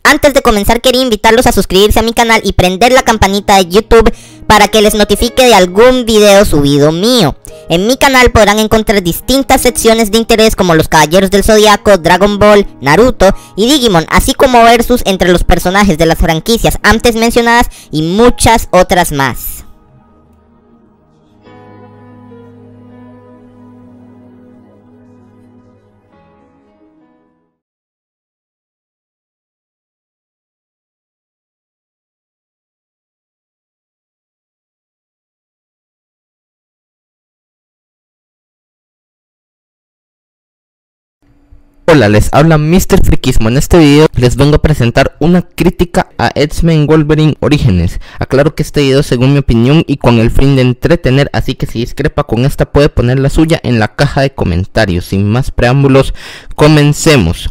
Antes de comenzar quería invitarlos a suscribirse a mi canal y prender la campanita de YouTube para que les notifique de algún video subido mío. En mi canal podrán encontrar distintas secciones de interés como los Caballeros del Zodiaco, Dragon Ball, Naruto y Digimon, así como versus entre los personajes de las franquicias antes mencionadas y muchas otras más. Hola, les habla Mr. Friquismo. En este video les vengo a presentar una crítica a X-Men Wolverine Orígenes. Aclaro que este video es según mi opinión y con el fin de entretener, así que si discrepa con esta puede poner la suya en la caja de comentarios. Sin más preámbulos, comencemos.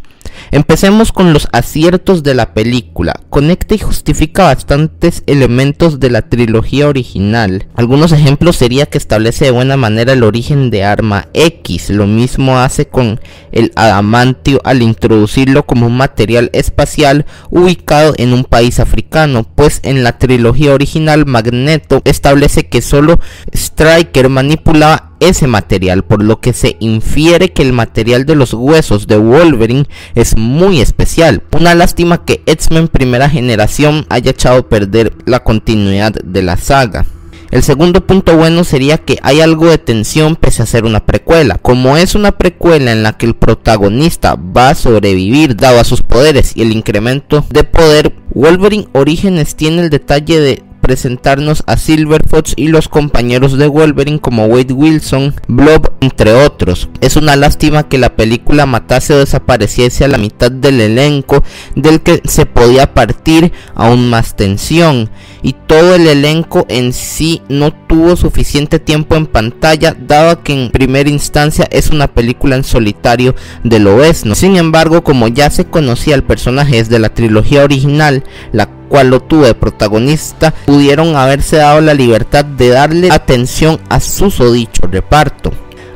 Empecemos con los aciertos de la película. Conecta y justifica bastantes elementos de la trilogía original. Algunos ejemplos sería que establece de buena manera el origen de Arma X. Lo mismo hace con el adamantio al introducirlo como un material espacial ubicado en un país africano, pues en la trilogía original Magneto establece que solo Stryker manipulaba ese material, por lo que se infiere que el material de los huesos de Wolverine es muy especial. Una lástima que X-Men Primera Generación haya echado a perder la continuidad de la saga. El segundo punto bueno sería que hay algo de tensión pese a ser una precuela. Como es una precuela en la que el protagonista va a sobrevivir dado a sus poderes y el incremento de poder, Wolverine Orígenes tiene el detalle de presentarnos a Silver Fox y los compañeros de Wolverine como Wade Wilson, Blob, entre otros. Es una lástima que la película matase o desapareciese a la mitad del elenco, del que se podía partir aún más tensión, y todo el elenco en sí no tuvo suficiente tiempo en pantalla, dado que en primera instancia es una película en solitario de Lobezno. Sin embargo, como ya se conocía el personaje desde la trilogía original, la cual lo tuvo de protagonista, pudieron haberse dado la libertad de darle atención a susodicho reparto.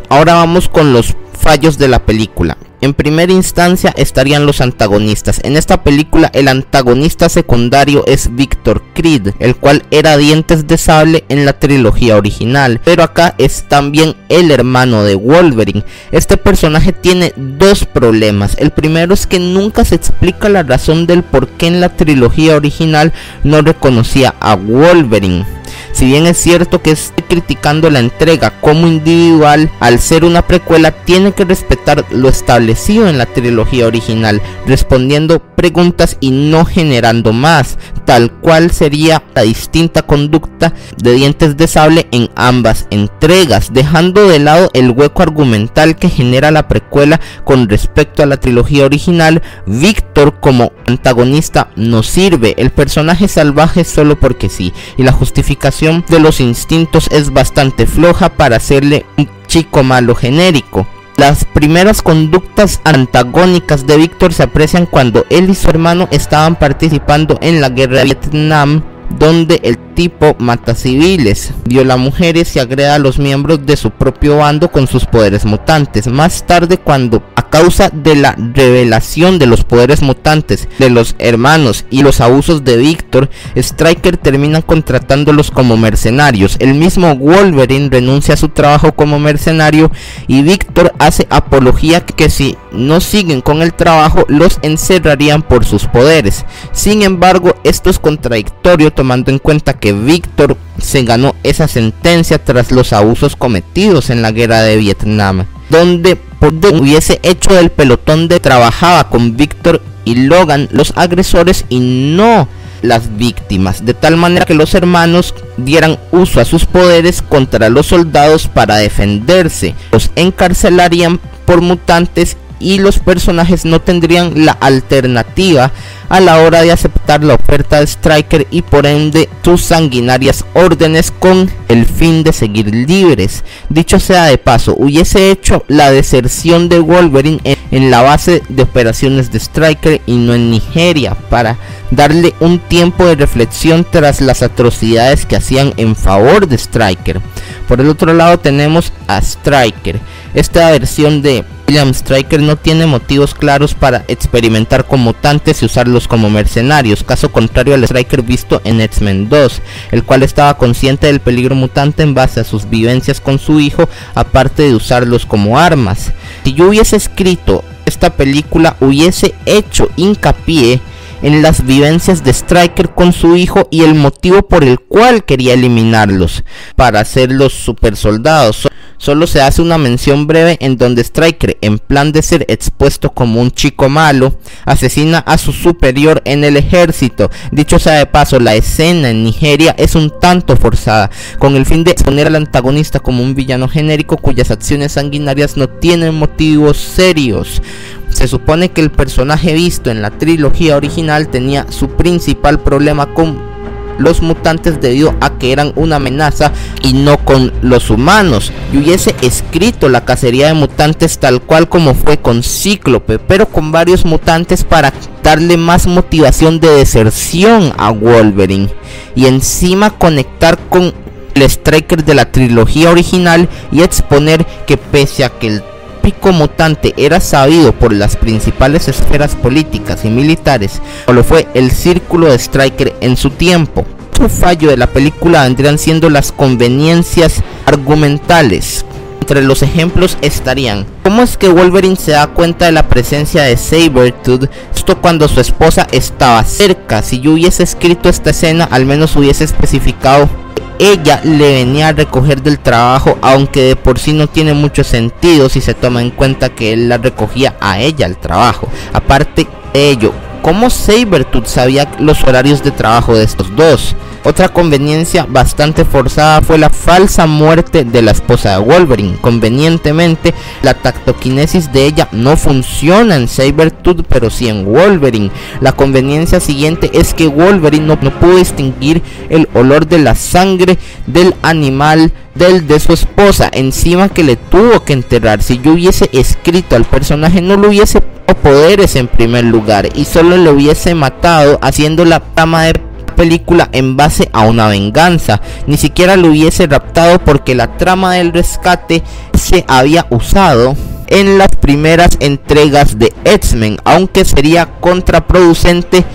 Ahora vamos con los fallos de la película. En primera instancia estarían los antagonistas. En esta película el antagonista secundario es Victor Creed, el cual era Dientes de Sable en la trilogía original, pero acá es también el hermano de Wolverine. Este personaje tiene dos problemas. El primero es que nunca se explica la razón del por qué en la trilogía original no reconocía a Wolverine. Si bien es cierto que estoy criticando la entrega como individual, al ser una precuela tiene que respetar lo establecido en la trilogía original, respondiendo preguntas y no generando más, tal cual sería la distinta conducta de Dientes de Sable en ambas entregas, dejando de lado el hueco argumental que genera la precuela con respecto a la trilogía original. Víctor como antagonista no sirve, el personaje salvaje solo porque sí, y la justificación de los instintos es bastante floja para hacerle un chico malo genérico. Las primeras conductas antagónicas de Víctor se aprecian cuando él y su hermano estaban participando en la guerra de Vietnam, donde el tipo mata civiles, viola mujeres y agreda a los miembros de su propio bando con sus poderes mutantes. Más tarde, cuando a causa de la revelación de los poderes mutantes de los hermanos y los abusos de Víctor, Stryker termina contratándolos como mercenarios. El mismo Wolverine renuncia a su trabajo como mercenario y Víctor hace apología que si no siguen con el trabajo los encerrarían por sus poderes. Sin embargo, esto es contradictorio tomando en cuenta que Víctor se ganó esa sentencia tras los abusos cometidos en la guerra de Vietnam, donde hubiese hecho del pelotón de trabajaba con Víctor y Logan los agresores y no las víctimas, de tal manera que los hermanos dieran uso a sus poderes contra los soldados para defenderse, los encarcelarían por mutantes y los personajes no tendrían la alternativa a la hora de aceptar la oferta de Stryker y por ende sus sanguinarias órdenes con el fin de seguir libres. Dicho sea de paso, hubiese hecho la deserción de Wolverine en la base de operaciones de Stryker y no en Nigeria, para darle un tiempo de reflexión tras las atrocidades que hacían en favor de Stryker. Por el otro lado tenemos a Stryker, esta versión de William Stryker no tiene motivos claros para experimentar con mutantes y usarlos como mercenarios, caso contrario al Stryker visto en X-Men 2, el cual estaba consciente del peligro mutante en base a sus vivencias con su hijo, aparte de usarlos como armas. Si yo hubiese escrito esta película, hubiese hecho hincapié en las vivencias de Stryker con su hijo y el motivo por el cual quería eliminarlos para hacerlos super soldados. Solo se hace una mención breve en donde Stryker, en plan de ser expuesto como un chico malo, asesina a su superior en el ejército. Dicho sea de paso, la escena en Nigeria es un tanto forzada, con el fin de exponer al antagonista como un villano genérico cuyas acciones sanguinarias no tienen motivos serios. Se supone que el personaje visto en la trilogía original tenía su principal problema con los mutantes debido a que eran una amenaza y no con los humanos. Yo hubiese escrito la cacería de mutantes tal cual como fue con Cíclope, pero con varios mutantes para darle más motivación de deserción a Wolverine y encima conectar con el Stryker de la trilogía original y exponer que pese a que el pico mutante era sabido por las principales esferas políticas y militares, o lo fue el círculo de Stryker en su tiempo. Otro fallo de la película vendrían siendo las conveniencias argumentales. Entre los ejemplos estarían: ¿cómo es que Wolverine se da cuenta de la presencia de Sabretooth justo cuando su esposa estaba cerca? Si yo hubiese escrito esta escena, al menos hubiese especificado ella le venía a recoger del trabajo, aunque de por sí no tiene mucho sentido si se toma en cuenta que él la recogía a ella al trabajo. Aparte de ello, ¿cómo Sabretooth sabía los horarios de trabajo de estos dos? Otra conveniencia bastante forzada fue la falsa muerte de la esposa de Wolverine. Convenientemente, la tactoquinesis de ella no funciona en Sabretooth, pero sí en Wolverine. La conveniencia siguiente es que Wolverine no pudo distinguir el olor de la sangre del animal del de su esposa, encima que le tuvo que enterrar. Si yo hubiese escrito al personaje, no lo hubiese dado poderes en primer lugar y solo le hubiese matado, haciendo la trama de película en base a una venganza. Ni siquiera lo hubiese raptado, porque la trama del rescate se había usado en las primeras entregas de X-Men, aunque sería contraproducente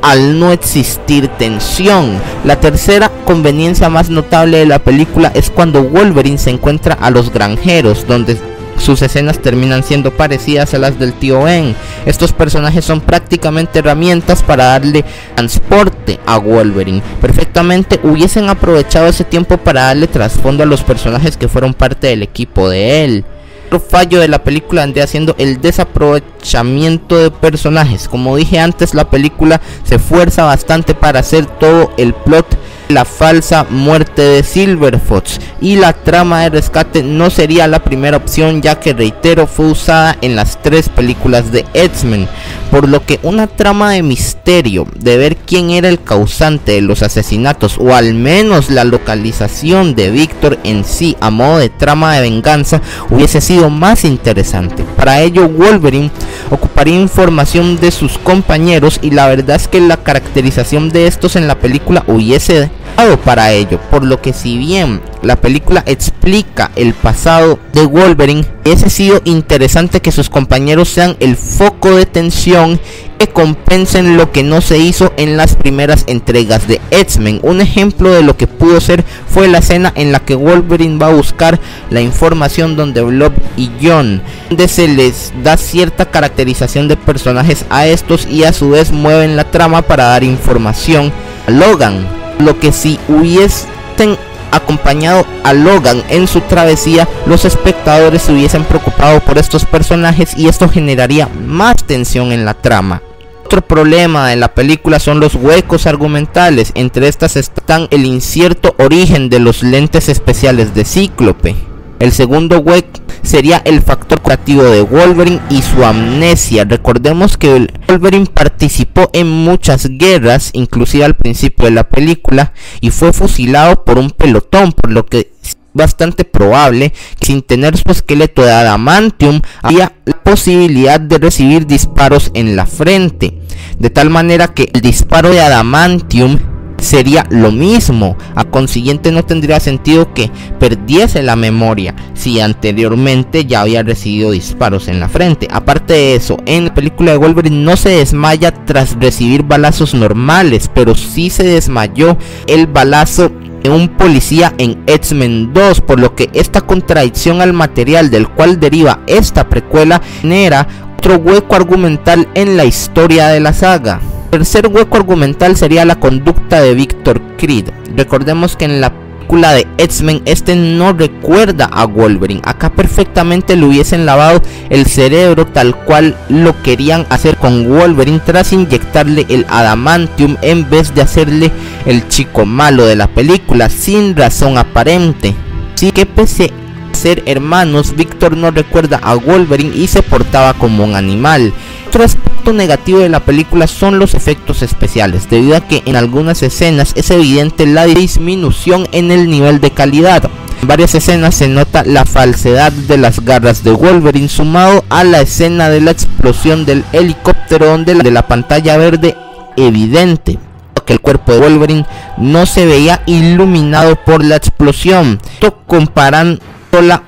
al no existir tensión. La tercera conveniencia más notable de la película es cuando Wolverine se encuentra a los granjeros, donde sus escenas terminan siendo parecidas a las del tío Ben. Estos personajes son prácticamente herramientas para darle transporte a Wolverine. Perfectamente hubiesen aprovechado ese tiempo para darle trasfondo a los personajes que fueron parte del equipo de él. Otro fallo de la película vendría siendo el desaprovechamiento de personajes. Como dije antes, la película se esfuerza bastante para hacer todo el plot, la falsa muerte de Silver Fox, y la trama de rescate no sería la primera opción, ya que, reitero, fue usada en las 3 películas de X-Men, por lo que una trama de misterio de ver quién era el causante de los asesinatos, o al menos la localización de Víctor en sí a modo de trama de venganza, hubiese sido más interesante. Para ello, Wolverine ocuparía información de sus compañeros, y la verdad es que la caracterización de estos en la película hubiese dado para ello, por lo que si bien la película explica el pasado de Wolverine, hubiese sido interesante que sus compañeros sean el foco de tensión, que compensen lo que no se hizo en las primeras entregas de X-Men. Un ejemplo de lo que pudo ser fue la escena en la que Wolverine va a buscar la información donde Blob y John, donde se les da cierta caracterización de personajes a estos y a su vez mueven la trama para dar información a Logan. Lo que si hubiesen acompañado a Logan en su travesía, los espectadores se hubiesen preocupado por estos personajes y esto generaría más tensión en la trama. Otro problema de la película son los huecos argumentales. Entre estas están el incierto origen de los lentes especiales de Cíclope. El segundo hueco sería el factor creativo de Wolverine y su amnesia. Recordemos que Wolverine participó en muchas guerras, inclusive al principio de la película, y fue fusilado por un pelotón, por lo que es bastante probable que sin tener su esqueleto de adamantium había la posibilidad de recibir disparos en la frente, de tal manera que el disparo de adamantium sería lo mismo. A consiguiente no tendría sentido que perdiese la memoria si anteriormente ya había recibido disparos en la frente. Aparte de eso, en la película de Wolverine no se desmaya tras recibir balazos normales, pero sí se desmayó el balazo de un policía en X-Men 2, por lo que esta contradicción al material del cual deriva esta precuela genera otro hueco argumental en la historia de la saga. El tercer hueco argumental sería la conducta de Victor Creed. Recordemos que en la película de X-Men este no recuerda a Wolverine. Acá perfectamente le hubiesen lavado el cerebro tal cual lo querían hacer con Wolverine tras inyectarle el adamantium en vez de hacerle el chico malo de la película sin razón aparente. Así que pese a ser hermanos, Victor no recuerda a Wolverine y se portaba como un animal. Otro aspecto negativo de la película son los efectos especiales, debido a que en algunas escenas es evidente la disminución en el nivel de calidad. En varias escenas se nota la falsedad de las garras de Wolverine, sumado a la escena de la explosión del helicóptero donde la pantalla verde evidente que el cuerpo de Wolverine no se veía iluminado por la explosión. Esto comparando la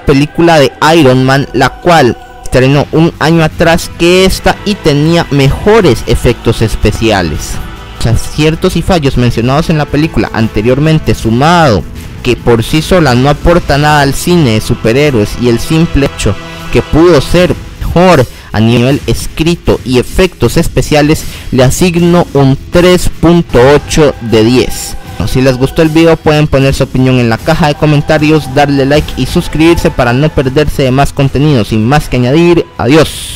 película de Iron Man, la cual estrenó un año atrás que esta y tenía mejores efectos especiales. Aciertos y fallos mencionados en la película anteriormente, sumado que por sí sola no aporta nada al cine de superhéroes, y el simple hecho que pudo ser mejor a nivel escrito y efectos especiales, le asigno un 3.8 de 10. Si les gustó el video pueden poner su opinión en la caja de comentarios, darle like y suscribirse para no perderse de más contenido. Sin más que añadir, adiós.